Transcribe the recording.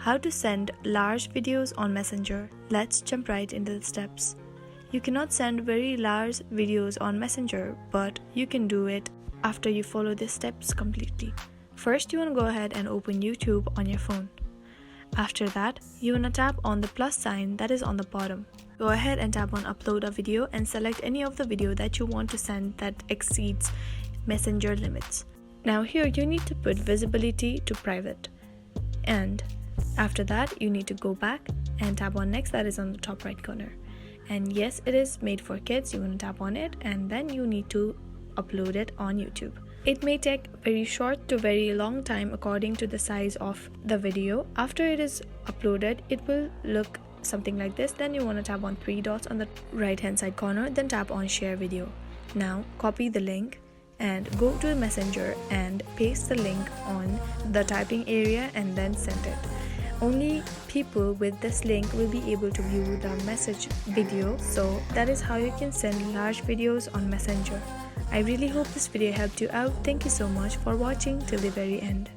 How to send large videos on Messenger. Let's jump right into the steps. You cannot send very large videos on Messenger, but you can do it after you follow the steps completely. First, you want to go ahead and open YouTube on your phone. After that, you want to tap on the plus sign that is on the bottom. Go ahead and tap on upload a video and select any of the video that you want to send that exceeds Messenger limits. Now here you need to put visibility to private. And after that, you need to go back and tap on next, that is on the top right corner. And yes, it is made for kids. You want to tap on it and then you need to upload it on YouTube. It may take very short to very long time according to the size of the video. After it is uploaded, it will look something like this. Then you want to tap on three dots on the right hand side corner, then tap on share video. Now copy the link and go to Messenger and paste the link on the typing area and then send it. Only people with this link will be able to view the message video. So that is how you can send large videos on Messenger. I really hope this video helped you out. Thank you so much for watching till the very end.